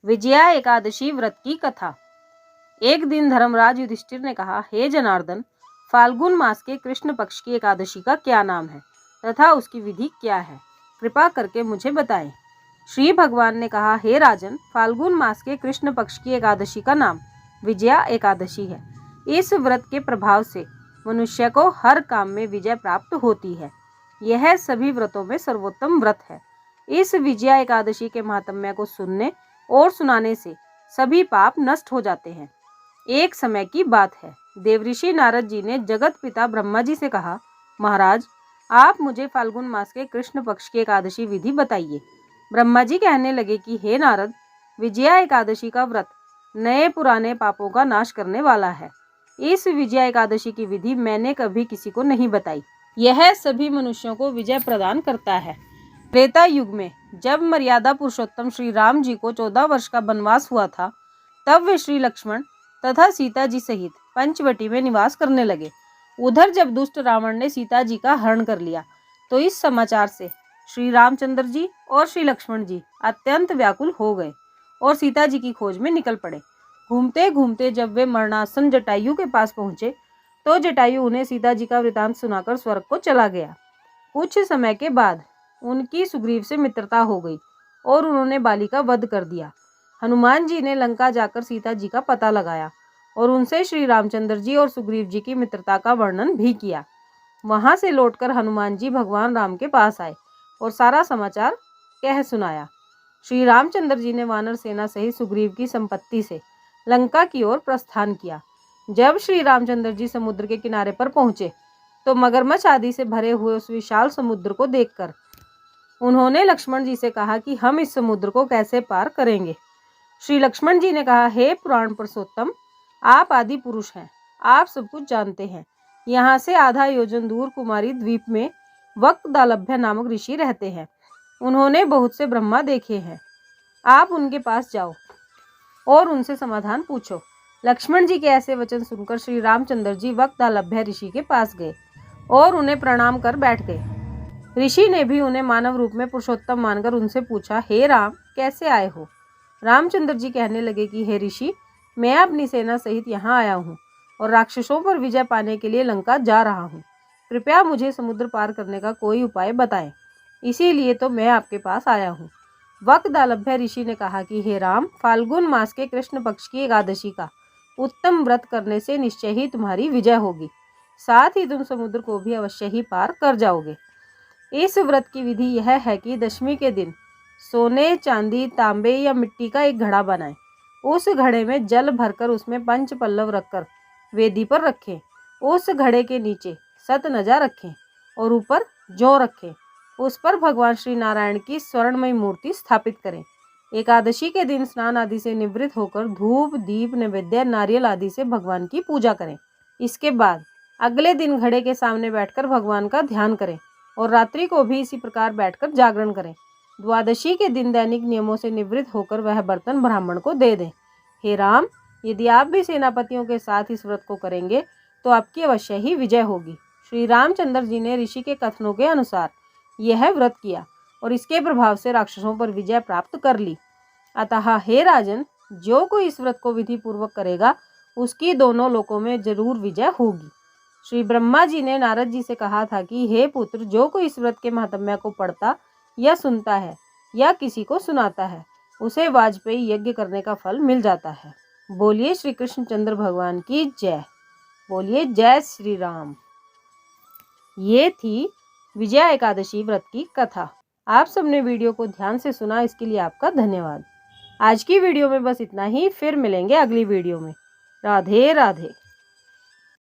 विजया एकादशी व्रत की कथा। एक दिन धर्मराज युधिष्ठिर ने कहा, हे जनार्दन, फाल्गुन मास के कृष्ण पक्ष की एकादशी का क्या नाम है तथा उसकी विधि क्या है? कृपा करके मुझे बताएं। श्री भगवान ने कहा, हे राजन, फाल्गुन मास के कृष्ण पक्ष की एकादशी का नाम विजया एकादशी है। इस व्रत के प्रभाव से मनुष्य को हर काम में विजय प्राप्त होती है। यह सभी व्रतों में सर्वोत्तम व्रत है। इस विजया एकादशी के महात्म्य को सुनने और सुनाने से सभी पाप नष्ट हो जाते हैं। एक समय की बात है, देवऋषि नारद जी ने जगत पिता ब्रह्मा जी से कहा, महाराज, आप मुझे फाल्गुन मास के कृष्ण पक्ष की एकादशी विधि बताइए। ब्रह्मा जी कहने लगे कि हे नारद, विजया एकादशी का व्रत नए पुराने पापों का नाश करने वाला है। इस विजया एकादशी की विधि मैंने कभी किसी को नहीं बताई। यह सभी मनुष्यों को विजय प्रदान करता है। त्रेता युग में जब मर्यादा पुरुषोत्तम श्री राम जी को 14 वर्ष का वनवास हुआ था, तब वे श्री लक्ष्मण तथा सीता जी सहित पंचवटी में निवास करने लगे। उधर जब दुष्ट रावण ने सीता जी का हरण कर लिया, तो इस समाचार से श्री रामचंद्र जी और श्री लक्ष्मण जी अत्यंत व्याकुल हो गए और सीता जी की खोज में निकल पड़े। घूमते घूमते जब वे मरणासन जटायु के पास पहुंचे, तो जटायु उन्हें सीता जी का वृतांत सुनाकर स्वर्ग को चला गया। कुछ समय के बाद उनकी सुग्रीव से मित्रता हो गई और उन्होंने बाली का वध कर दिया। हनुमान जी ने लंका जाकर सीता जी का पता लगाया और उनसे श्री रामचंद्र जी और सुग्रीव जी की मित्रता का वर्णन भी किया। वहां से लौटकर हनुमान जी भगवान राम के पास आए और सारा समाचार कह सुनाया। श्री रामचंद्र जी ने वानर सेना सहित सुग्रीव की संपत्ति से लंका की ओर प्रस्थान किया। जब श्री रामचंद्र जी समुद्र के किनारे पर पहुंचे, तो मगरमच्छ आदि से भरे हुए उस विशाल समुद्र को देखकर उन्होंने लक्ष्मण जी से कहा कि हम इस समुद्र को कैसे पार करेंगे। श्री लक्ष्मण जी ने कहा, हे पुराण पुरुषोत्तम, आप आदि पुरुष हैं, आप सब कुछ जानते हैं। यहाँ से आधा योजन दूर कुमारी द्वीप में वक्दालभ्य नामक ऋषि रहते हैं। उन्होंने बहुत से ब्रह्मा देखे हैं। आप उनके पास जाओ और उनसे समाधान पूछो। लक्ष्मण जी के ऐसे वचन सुनकर श्री रामचंद्र जी वक्दालभ्य ऋषि के पास गए और उन्हें प्रणाम कर बैठ गए। ऋषि ने भी उन्हें मानव रूप में पुरुषोत्तम मानकर उनसे पूछा, हे राम, कैसे आए हो? रामचंद्र जी कहने लगे कि हे ऋषि, मैं अपनी सेना सहित यहाँ आया हूँ और राक्षसों पर विजय पाने के लिए लंका जा रहा हूँ। कृपया मुझे समुद्र पार करने का कोई उपाय बताएं, इसीलिए तो मैं आपके पास आया हूँ। वक्दालभ्य ऋषि ने कहा कि हे राम, फाल्गुन मास के कृष्ण पक्ष की एकादशी का उत्तम व्रत करने से निश्चय ही तुम्हारी विजय होगी, साथ ही तुम समुद्र को भी अवश्य ही पार कर जाओगे। इस व्रत की विधि यह है कि दशमी के दिन सोने, चांदी, तांबे या मिट्टी का एक घड़ा बनाएं। उस घड़े में जल भरकर उसमें पंच पल्लव रखकर वेदी पर रखें। उस घड़े के नीचे सतनजा रखें और ऊपर जौ रखें। उस पर भगवान श्री नारायण की स्वर्णमयी मूर्ति स्थापित करें। एकादशी के दिन स्नान आदि से निवृत्त होकर धूप, दीप, नैवेद्य, नारियल आदि से भगवान की पूजा करें। इसके बाद अगले दिन घड़े के सामने बैठकर भगवान का ध्यान करें और रात्रि को भी इसी प्रकार बैठकर जागरण करें। द्वादशी के दिन दैनिक नियमों से निवृत्त होकर वह बर्तन ब्राह्मण को दे दें। हे राम, यदि आप भी सेनापतियों के साथ इस व्रत को करेंगे तो आपकी अवश्य ही विजय होगी। श्री रामचंद्र जी ने ऋषि के कथनों के अनुसार यह व्रत किया और इसके प्रभाव से राक्षसों पर विजय प्राप्त कर ली। अतः हे राजन, जो कोई इस व्रत को विधि पूर्वक करेगा, उसकी दोनों लोकों में जरूर विजय होगी। श्री ब्रह्मा जी ने नारद जी से कहा था कि हे पुत्र, जो कोई इस व्रत के महात्म्य को पढ़ता या सुनता है या किसी को सुनाता है, उसे वाजपेयी यज्ञ करने का फल मिल जाता है। बोलिए श्री कृष्णचंद्र भगवान की जय। बोलिए जय श्री राम। ये थी विजया एकादशी व्रत की कथा। आप सबने वीडियो को ध्यान से सुना, इसके लिए आपका धन्यवाद। आज की वीडियो में बस इतना ही। फिर मिलेंगे अगली वीडियो में। राधे राधे।